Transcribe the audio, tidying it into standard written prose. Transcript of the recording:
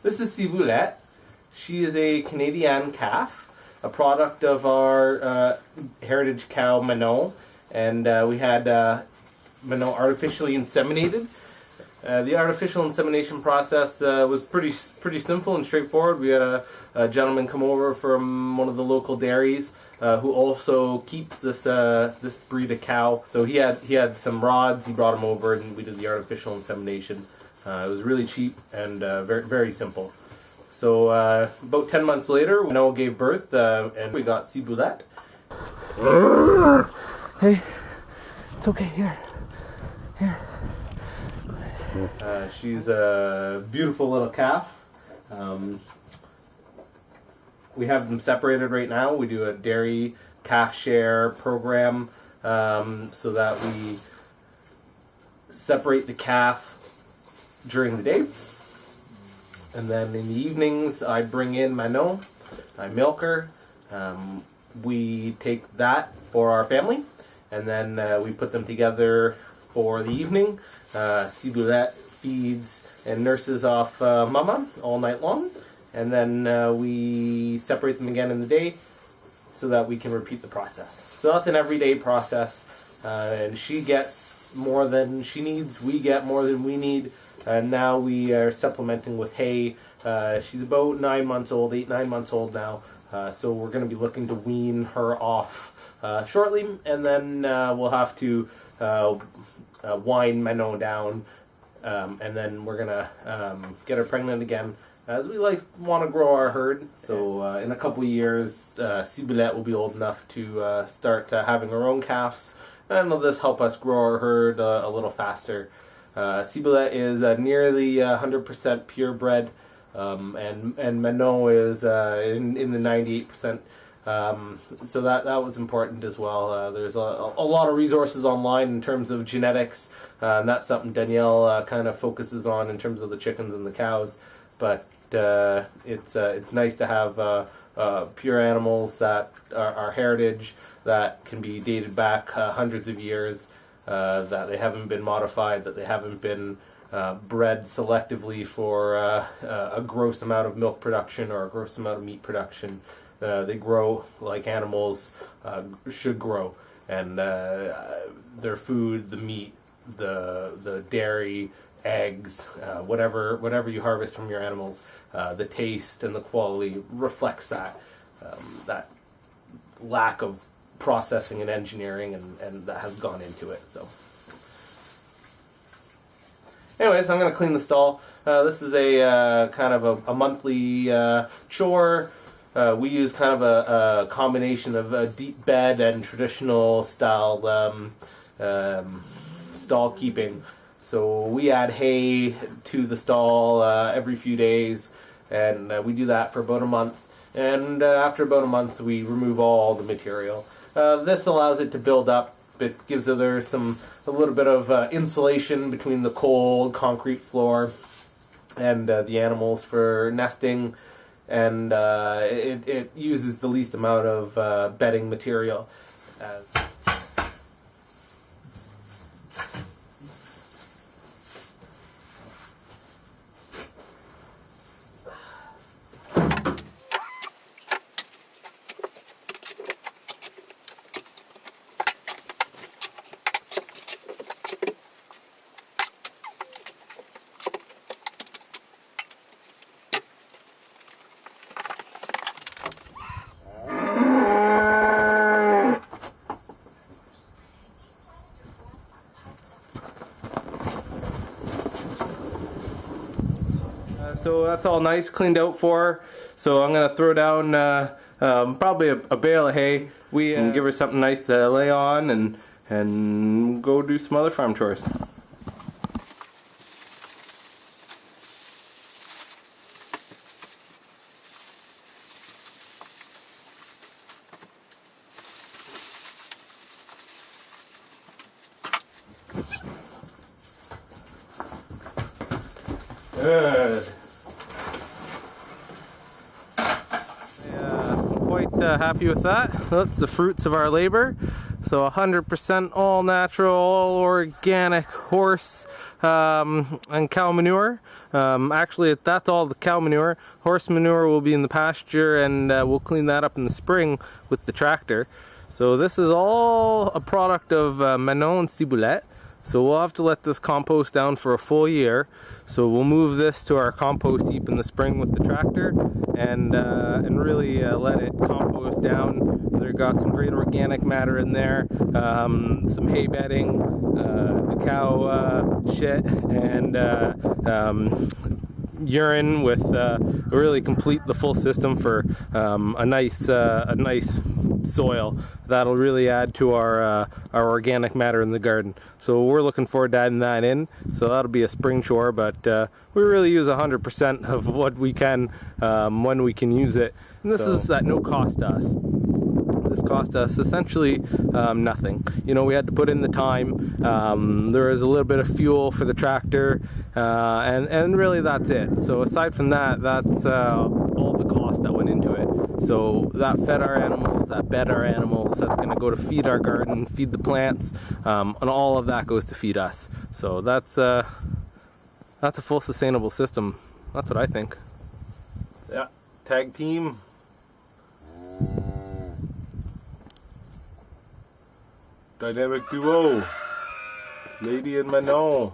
This is Ciboulette. She is a Canadian calf, a product of our heritage cow Manon, and we had Manon artificially inseminated. The artificial insemination process was pretty simple and straightforward. We had a gentleman come over from one of the local dairies who also keeps this this breed of cow. So he had some rods. He brought them over, and we did the artificial insemination. It was really cheap and very simple. So about 10 months later, Manon gave birth, and we got Ciboulette. Hey, it's okay. Here. She's a beautiful little calf. We have them separated right now. We do a dairy calf share program so that we separate the calf during the day. And then in the evenings, I bring in Manon. I milk her. We take that for our family. And then we put them together for the evening. Ciboulette feeds and nurses off Mama all night long, and then we separate them again in the day so that we can repeat the process. So that's an everyday process, and she gets more than she needs, we get more than we need, and now we are supplementing with hay. She's about 9 months old, 8-9 months old now, so we're going to be looking to wean her off shortly, and then we'll have to wind Manon down, and then we're gonna get her pregnant again, as we want to grow our herd. So in a couple of years, Ciboulette will be old enough to start having her own calves, and it'll just help us grow our herd a little faster. Ciboulette is nearly 100% purebred, and Manon is in the 98%. So that was important as well. There's a lot of resources online in terms of genetics, and that's something Danielle kind of focuses on in terms of the chickens and the cows. But it's nice to have pure animals that are heritage, that can be dated back hundreds of years, that they haven't been modified, that they haven't been bred selectively for a gross amount of milk production or a gross amount of meat production. They grow like animals should grow, and their food, the meat, the dairy, eggs, whatever you harvest from your animals, the taste and the quality reflects that lack of processing and engineering, and that has gone into it. So anyways, I'm going to clean the stall. This is a kind of a monthly chore. We use kind of a combination of a deep bed and traditional style stall keeping. So we add hay to the stall every few days, and we do that for about a month. And after about a month, we remove all the material. This allows it to build up. It gives a little bit of insulation between the cold concrete floor and the animals for nesting. And it uses the least amount of bedding material. So that's all nice, cleaned out for her. So I'm going to throw down probably a bale of hay. We give her something nice to lay on and go do some other farm chores. Good. I'm quite happy with that. That's the fruits of our labor. So 100% all natural, all organic horse and cow manure. Actually, that's all the cow manure. Horse manure will be in the pasture, and we'll clean that up in the spring with the tractor. So this is all a product of Manon and Ciboulette. So we'll have to let this compost down for a full year. So we'll move this to our compost heap in the spring with the tractor, and really let it compost down. They've got some great organic matter in there, some hay bedding, the cow shit, and urine with really complete the full system for a nice soil that'll really add to our organic matter in the garden. So we're looking forward to adding that in. So that'll be a spring chore, but we really use 100% of what we can when we can use it. And this is at no cost to us. This cost us essentially nothing. You know, we had to put in the time. There was a little bit of fuel for the tractor, and really that's it. So aside from that, that's all the cost that went into it. So that fed our animals, that bed our animals, that's going to go to feed our garden, feed the plants, and all of that goes to feed us. So that's a full sustainable system. That's what I think. Yeah, tag team. Dynamic duo, Lady and Manon.